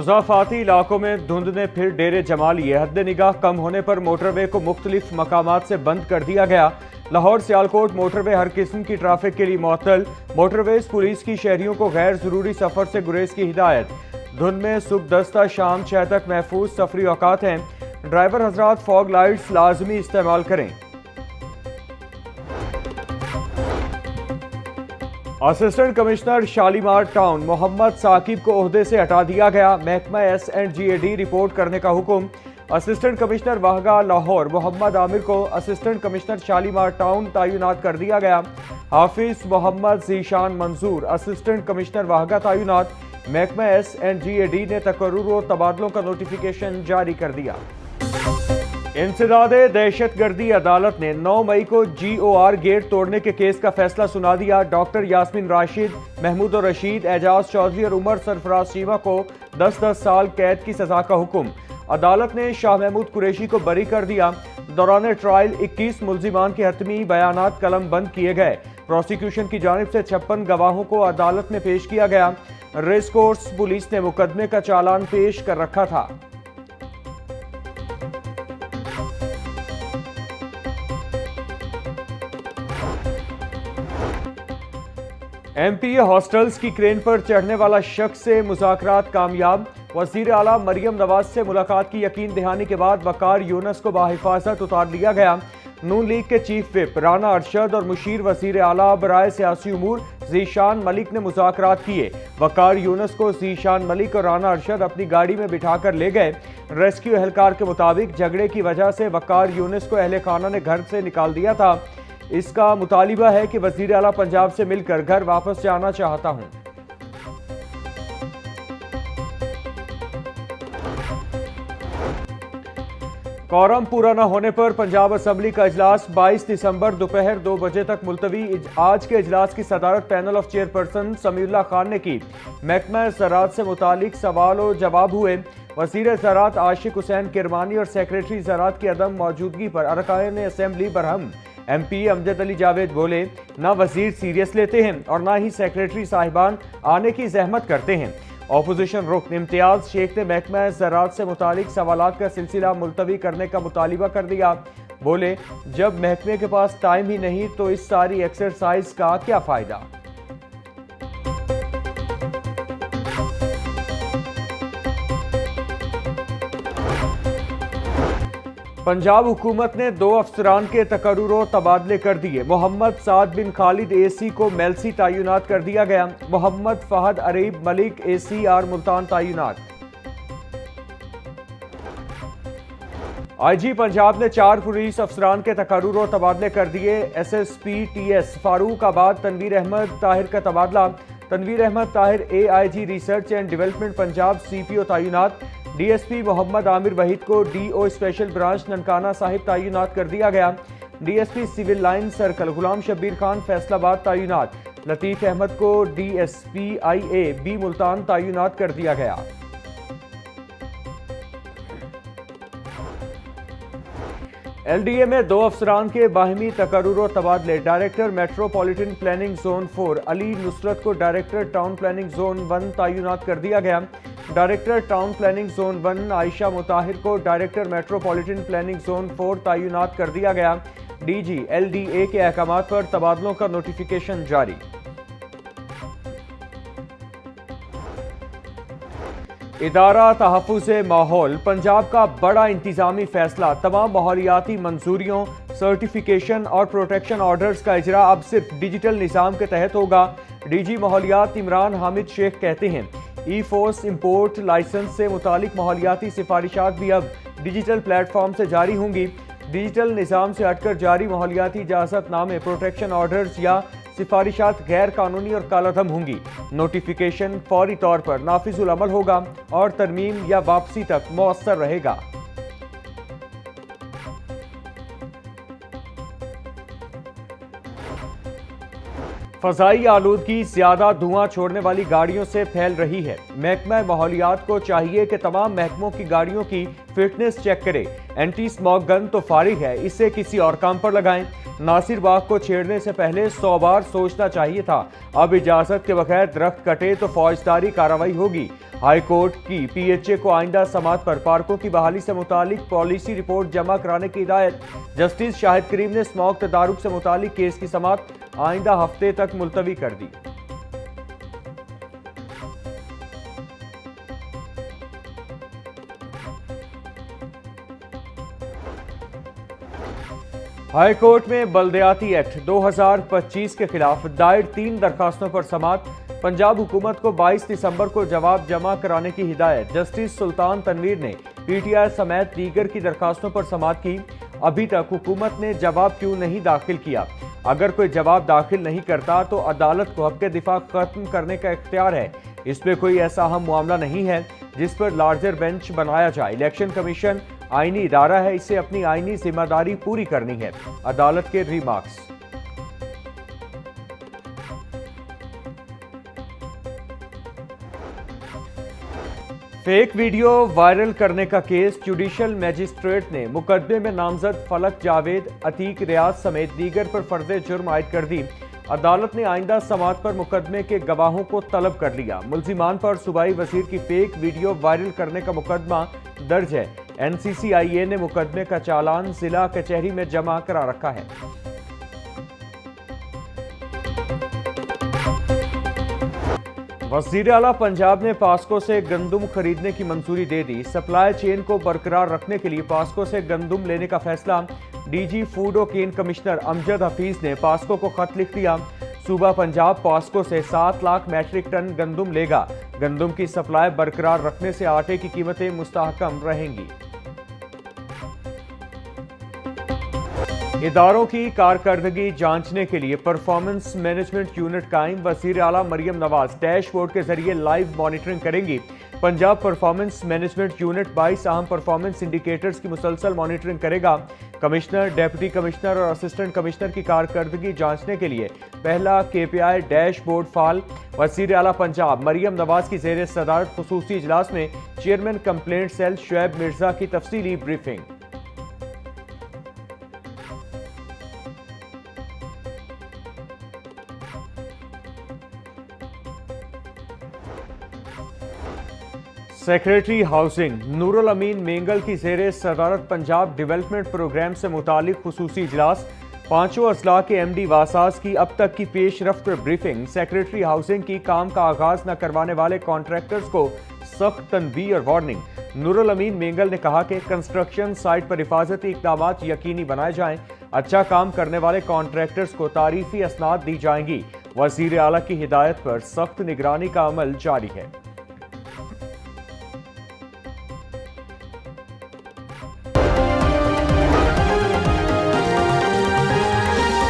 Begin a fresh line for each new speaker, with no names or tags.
मुज़ाफ़ाती इलाकों में धुंध ने फिर डेरे जमा लिए। हद निगाह कम होने पर मोटरवे को मुख्तलिफ मकामात से बंद कर दिया गया। लाहौर सियालकोट मोटरवे हर किस्म की ट्रैफिक के लिए मुअत्तल। मोटरवेज पुलिस की शहरियों को गैर जरूरी सफर से गुरेज की हिदायत। धुंध में सुबह 10 से शाम 6 तक महफूज सफरी औकात हैं। ड्राइवर हजरात फॉग लाइट्स लाजमी इस्तेमाल करें। Assistant commissioner Shalimar town Mohammad Saqib को ओहदे से हटा दिया गया। महकमा SNGAD रिपोर्ट करने का हुक्म। असिस्टेंट कमिश्नर वाहगा लाहौर मोहम्मद आमिर को असिस्टेंट कमिश्नर शालीमार टाउन तैनात कर दिया गया। हाफिज मोहम्मद जीशान मंजूर असिस्टेंट कमिश्नर वाहगा तैनात। महकमा SNGAD ने तकर्रुर और तबादलों का नोटिफिकेशन जारी कर दिया। इंसदादे दहशतगर्दी अदालत ने 9 मई को GOR गेट तोड़ने के केस का फैसला सुना दिया। डॉक्टर यास्मीन राशिद, महमूद रशीद, एजाज चौधरी और उमर सरफराज चीमा को 10-10 साल कैद की सजा का हुक्म। अदालत ने शाह महमूद कुरैशी को बरी कर दिया। दौरान ट्रायल 21 मुल्जिमान के हतमी बयानात कलम बंद किए गए। प्रोसिक्यूशन की जानिब से 56 गवाहों को अदालत में पेश किया गया। रेस कोर्स पुलिस ने मुकदमे का चालान पेश कर रखा था। MPA हॉस्टल्स की क्रेन पर चढ़ने वाला शख्स से मुज़ाकरात कामयाब। वज़ीर आला मरियम नवाज से मुलाकात की यकीन दहानी के बाद वकार यूनुस को बाहिफाजत उतार लिया गया। नून लीग के चीफ विप राना अरशद और मुशीर वज़ीर आला बराए सियासी उमूर ज़ीशान मलिक ने मुज़ाकरात किए। वकार यूनुस को ज़ीशान मलिक और राना अरशद अपनी गाड़ी में बिठाकर ले गए। रेस्क्यू एहलकार के मुताबिक झगड़े की वजह से वकार यूनुस को अहले खाना ने घर से निकाल दिया था। इसका मुतालिबा है कि वज़ीर आला पंजाब से मिलकर घर वापस जाना चाहता हूं। कोरम पूरा न होने पर पंजाब असम्बली का इजलास 22 दिसंबर दोपहर 2 बजे तक मुलतवी। आज के इजलास की सदारत panel of chairperson Samiullah Khan ने की। महकमा ज़राअत से मुतालिक सवाल और जवाब हुए। वज़ीर ज़राअत आशिक हुसैन किरमानी और सेक्रेटरी ज़राअत की अदम मौजूदगी पर अरकान असेंबली बरहम। MPA अमजद अली जावेद बोले, ना वजीर सीरियस लेते हैं और ना ही सेक्रेटरी साहिबान आने की जहमत करते हैं। ऑपोजिशन रुकन इम्तियाज शेख ने महकमा ज़राअत से मुतालिक सवालात का सिलसिला मुलतवी करने का मुतालिबा कर दिया। बोले, जब महकमे के पास टाइम ही नहीं तो इस सारी एक्सरसाइज का क्या फ़ायदा। पंजाब हुकूमत ने 2 अफसरान के तकर्रुर और तबादले कर दिए। मोहम्मद साद बिन खालिद AC को मेलसी तैनात कर दिया गया। मोहम्मद फहद अरीब मलिक ACR मुल्तान तैनात। IG पंजाब ने 4 पुलिस अफसरान के तकर्रुर और तबादले कर दिए। SSP TS फारूकाबाद तनवीर अहमद ताहिर का तबादला। Tanveer Ahmed Tahir AIG research and development Punjab CPO तैनात। DSP मोहम्मद आमिर वहीद को DO special branch Nankana Sahib तैनात कर दिया गया। DSP civil line circle Ghulam Shabbir Khan Faisalabad तैनात। लतीफ अहमद को DSP IA B मुल्तान तैनात कर दिया गया। LDA में 2 अफसरान के बाहिमी तकर्रुर और तबादले। Director metropolitan planning zone 4 Ali Nusrat को डायरेक्टर टाउन प्लानिंग जोन 1 तैनात कर दिया गया। Director town planning zone 1 Ayesha Mutahir को डायरेक्टर मेट्रोपॉलिटन प्लानिंग जोन 4 तैनात कर दिया गया। DG LDA के अहकामात पर तबादलों का नोटिफिकेशन जारी। इदारा तहफ़्फ़ुज़े माहौल पंजाब का बड़ा इंतजामी फैसला। तमाम माहौलियाती मंजूरियों, सर्टिफिकेशन और प्रोटेक्शन ऑर्डर्स का इजरा अब सिर्फ डिजिटल निज़ाम के तहत होगा। DG माहौलियात इमरान हामिद शेख कहते हैं, ई-फोर्स इंपोर्ट लाइसेंस से मुतालिक माहौलियाती सिफारिशात भी अब डिजिटल प्लेटफॉर्म से जारी होंगी। डिजिटल निज़ाम से हटकर जारी माहौलियाती इजाज़तनामे, प्रोटेक्शन ऑर्डर्स या सिफारिशात गैर कानूनी और कालाधम होंगी। नोटिफिकेशन फौरी तौर पर नाफिजुल अमल होगा और तरमीम या वापसी तक मौसर रहेगा। फ़ज़ाई आलूदगी ज्यादा धुआं छोड़ने वाली गाड़ियों से फैल रही है। महकमा माहौलियात को चाहिए कि तमाम महकमों की गाड़ियों की फिटनेस चेक करे। एंटी स्मोक गन तो फारिग है, इसे किसी और काम पर लगाएं। नासिर बाग को छेड़ने से पहले 100 बार सोचना चाहिए था। अब इजाजत के बगैर दरख्त कटे तो फौजदारी कार्रवाई होगी। हाई कोर्ट की पीएचए को आइंदा समात पर पार्कों की बहाली से मुतालिक पॉलिसी रिपोर्ट जमा कराने की हिदायत। जस्टिस शाहिद करीम ने स्मॉग तदारुक से मुतालिक केस की समात आइंदा हफ्ते तक मुलतवी कर दी। हाई कोर्ट में बल्दियाती एक्ट 2025 के खिलाफ दायर 3 दरखास्तों पर समात। पंजाब हुकूमत को 22 दिसंबर को जवाब जमा कराने की हिदायत। जस्टिस सुल्तान तनवीर ने पीटीआई समेत दीगर की दरखास्तों पर समात की। अभी तक हुकूमत ने जवाब क्यों नहीं दाखिल किया? अगर कोई जवाब दाखिल नहीं करता तो अदालत को हक़ दिफा खत्म करने का इख्तियार है। इसमें कोई ऐसा अहम मामला नहीं है जिस पर लार्जर बेंच बनाया जाए। इलेक्शन कमीशन आईनी इदारा है, इसे अपनी आईनी जिम्मेदारी पूरी करनी है। अदालत के रिमार्क्स। फेक वीडियो वायरल करने का केस। जुडिशल मजिस्ट्रेट ने मुकदमे में नामजद फलक जावेद, अतीक रियाज समेत दीगर पर फर्ज जुर्म आयद कर दी। अदालत ने आइंदा समात पर मुकदमे के गवाहों को तलब कर लिया। मुल्जिमान पर सूबाई वजीर की फेक वीडियो वायरल करने का मुकदमा दर्ज है। एनसीसीआईए ने मुकदमे का चालान जिला कचहरी में जमा करा रखा है। वज़ीर आला पंजाब ने पास्को से गंदुम खरीदने की मंजूरी दे दी। सप्लाई चेन को बरकरार रखने के लिए पास्को से गंदुम लेने का फैसला। डीजी फूड और केन कमिश्नर अमजद हफीज ने पास्को को खत लिख दिया। सूबा पंजाब पास्को से 7 लाख मैट्रिक टन गंदुम लेगा। गंदुम की सप्लाई बरकरार रखने से आटे की कीमतें मुस्तहकम रहेंगी। इदारों की कारकर्दगी जांचने के लिए परफॉर्मेंस मैनेजमेंट यूनिट कायम। वज़ीर आला मरियम नवाज डैशबोर्ड के जरिए लाइव मॉनिटरिंग करेंगी। पंजाब परफॉर्मेंस मैनेजमेंट यूनिट 22 अहम परफॉर्मेंस इंडिकेटर्स की मुसलसल मॉनिटरिंग करेगा। कमिश्नर, डिप्टी कमिश्नर और असिस्टेंट कमिश्नर की कारकर्दगी जांचने के लिए पहला केपीआई डैशबोर्ड फाल। वज़ीर आला पंजाब मरियम नवाज की ज़ेर सदारत खुसूसी इजलास में chairman complaint cell Shoaib Mirza की तफसीली briefing. Secretary housing Noorul Amin Mengal की ज़ेरे सदारत पंजाब डेवलपमेंट प्रोग्राम से मुतालिक खुसूसी इजलास। 5 अजला के एमडी वासास की अब तक की पेशरफ्त पर ब्रीफिंग। सेक्रेटरी हाउसिंग की काम का आगाज न करवाने वाले कॉन्ट्रैक्टर्स को सख्त तनबीह और वार्निंग। नूरुल अमीन मेंगल ने कहा कि कंस्ट्रक्शन साइट पर हिफाजती इकदाम यकीनी बनाए जाएं। अच्छा काम करने वाले कॉन्ट्रैक्टर्स को तारीफी असनाद दी जाएंगी। वज़ीर आला की हिदायत पर सख्त निगरानी का अमल जारी है।